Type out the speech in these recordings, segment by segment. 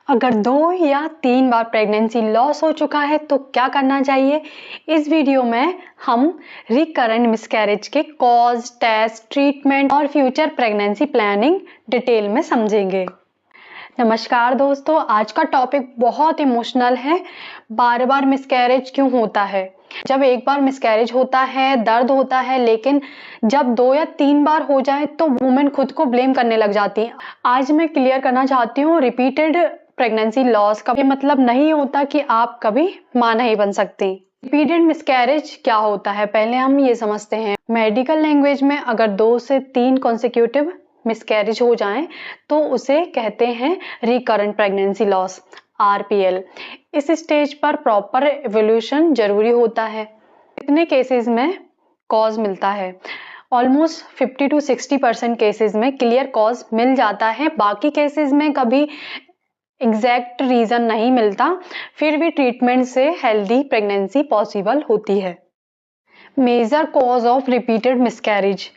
अगर 2 या 3 बार pregnancy loss हो चुका है तो क्या करना चाहिए? इस वीडियो में हम रिकरेंट मिसकैरेज के कॉज, टेस्ट, ट्रीटमेंट और फ्यूचर प्रेगनेंसी प्लानिंग डिटेल में समझेंगे। नमस्कार दोस्तों, आज का टॉपिक बहुत इमोशनल है। बार बार मिसकैरेज क्यों होता है? जब एक बार मिसकैरेज होता है दर्द होता है, लेकिन जब 2 या 3 बार हो जाए तो वुमेन खुद को ब्लेम करने लग जाती है। आज मैं क्लियर करना चाहती हूँ, रिपीटेड प्रेगनेंसी लॉस का ये मतलब नहीं होता कि आप कभी मां नहीं बन सकती। रिपीटेड मिसकैरेज क्या होता है, पहले हम ये समझते हैं। मेडिकल लैंग्वेज में अगर 2 से 3 कॉन्सिक्यूटिव मिसकैरेज हो जाएं तो उसे कहते हैं रिकरेंट प्रेगनेंसी लॉस, आरपीएल। इस स्टेज पर प्रॉपर इवोल्यूशन जरूरी होता है। कितने केसेस में कॉज मिलता है? ऑलमोस्ट 50 to 60% केसेस में क्लियर कॉज मिल जाता है। बाकी केसेस में कभी एग्जैक्ट रीजन नहीं मिलता, फिर भी ट्रीटमेंट से हेल्दी प्रेगनेंसी पॉसिबल होती है। Major cause of repeated miscarriage,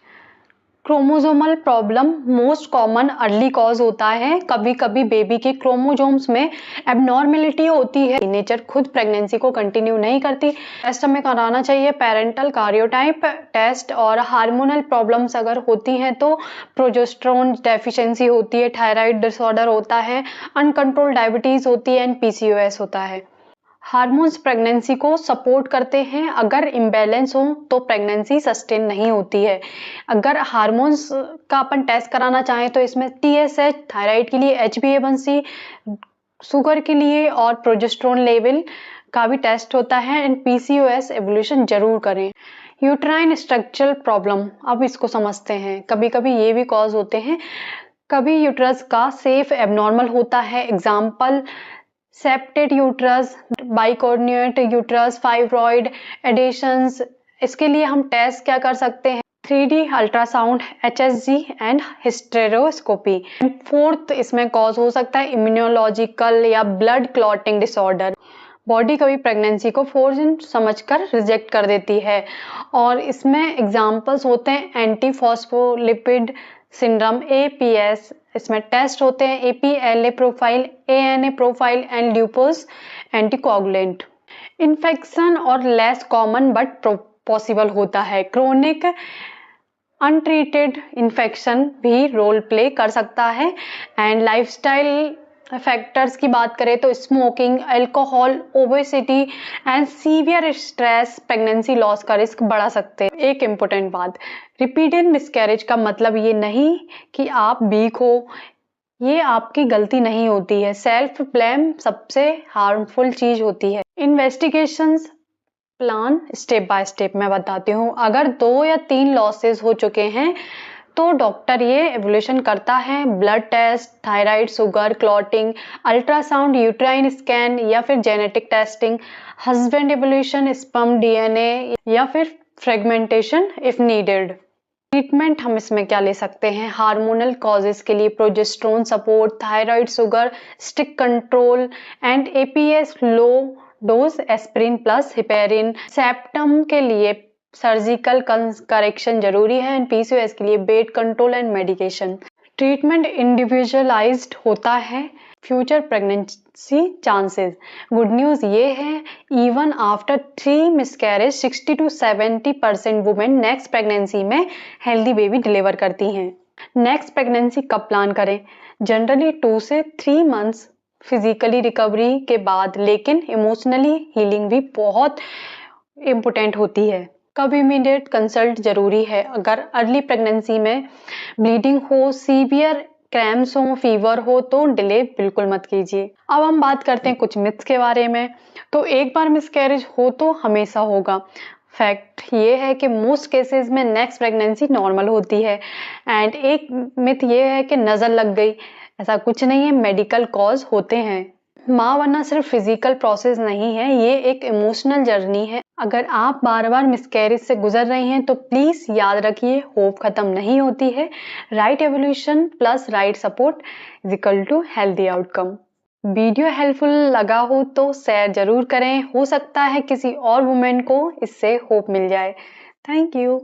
chromosomal problem most common early cause होता है। कभी कभी बेबी के क्रोमोसोम्स में एबनॉर्मेलिटी होती है, नेचर खुद प्रेगनेंसी को कंटिन्यू नहीं करती। टेस्ट हमें कराना चाहिए, पेरेंटल कार्योटाइप टेस्ट, और हार्मोनल प्रॉब्लम्स अगर होती हैं तो प्रोजेस्टेरोन डेफिशिएंसी होती है, थायराइड डिसऑर्डर होता है, अनकंट्रोल डायबिटीज होती है एंड पीसीओएस होता है। हार्मोन्स प्रेगनेंसी को सपोर्ट करते हैं, अगर इम्बैलेंस हो तो प्रेगनेंसी सस्टेन नहीं होती है। अगर हार्मोन्स का अपन टेस्ट कराना चाहें तो इसमें टीएसएच थायराइड के लिए, एचबीए1सी शुगर के लिए और प्रोजेस्टेरोन लेवल का भी टेस्ट होता है एंड पीसीओएस एवोल्यूशन जरूर करें। यूट्राइन स्ट्रक्चरल प्रॉब्लम, अब इसको समझते हैं। कभी कभी ये भी कॉज होते हैं, कभी यूट्रस का सेफ एबनॉर्मल होता है, example septate uterus, bicornuate uterus, fibroid adhesions. इसके लिए हम टेस्ट क्या कर सकते हैं? 3D ultrasound, HSG and hysteroscopy. Fourth इसमें कॉज हो सकता है इम्यूनोलॉजिकल या ब्लड क्लॉटिंग डिसऑर्डर। बॉडी कभी प्रेगनेंसी को फोर्जन समझकर रिजेक्ट कर देती है, और इसमें एग्जाम्पल्स होते हैं एंटी फॉस्फोलिपिड सिंड्रोम, एपीएस। इसमें टेस्ट होते हैं APLA profile, ANA profile and lupus anticoagulant. Infection और लेस कॉमन बट पॉसिबल होता है। क्रोनिक अनट्रीटेड इन्फेक्शन भी रोल प्ले कर सकता है। एंड लाइफस्टाइल फैक्टर्स की बात करें तो smoking, alcohol, obesity and severe stress pregnancy loss का रिस्क बढ़ा सकते हैं। एक इम्पोर्टेंट बात, रिपीटेड मिसकैरेज का मतलब ये नहीं कि आप वीक हो, ये आपकी गलती नहीं होती है। सेल्फ ब्लेम सबसे हार्मफुल चीज होती है। Investigations plan step by step मैं बताती हूँ। अगर 2 या 3 लॉसेस हो चुके हैं तो डॉक्टर ये एवोल्यूशन करता है, blood test, thyroid, sugar, clotting, ultrasound, uterine scan या फिर genetic testing, husband evaluation, sperm DNA या फिर फ्रेगमेंटेशन इफ नीडेड। ट्रीटमेंट हम इसमें क्या ले सकते हैं? हार्मोनल कॉजेस के लिए progesterone support, thyroid, sugar, stick control and APS low dose aspirin plus heparin. Septum के लिए सर्जिकल करेक्शन जरूरी है एंड पीसीओएस के लिए bed control and medication. Treatment individualised होता है। Future pregnancy chances, good news ये है, even after 3 miscarriage 60 to 70% women next pregnancy में हेल्दी बेबी डिलीवर करती हैं। नेक्स्ट प्रेगनेंसी कब प्लान करें? जनरली 2 से 3 मंथ्स फिजिकली रिकवरी के बाद, लेकिन इमोशनली हीलिंग भी बहुत इम्पोर्टेंट होती है। कब इमीडिएट कंसल्ट जरूरी है? अगर अर्ली प्रेगनेंसी में ब्लीडिंग हो, सीवियर क्रैम्प्स हो, फीवर हो तो डिले बिल्कुल मत कीजिए। अब हम बात करते हैं कुछ मिथ्स के बारे में। तो एक बार मिसकैरेज हो तो हमेशा होगा। फैक्ट ये है कि मोस्ट केसेस में नेक्स्ट प्रेगनेंसी नॉर्मल होती है। एंड एक मिथ ये है कि नजर लग गई, ऐसा कुछ नहीं है, मेडिकल कॉज होते हैं। माँ बनना सिर्फ फिजिकल प्रोसेस नहीं है, ये एक इमोशनल जर्नी है। अगर आप बार बार मिसकैरेज से गुजर रही हैं तो प्लीज याद रखिए, होप खत्म नहीं होती है। Right evaluation plus right support is equal to healthy outcome. Video helpful लगा हो तो शेयर जरूर करें, हो सकता है किसी और वुमेन को इससे होप मिल जाए। Thank you.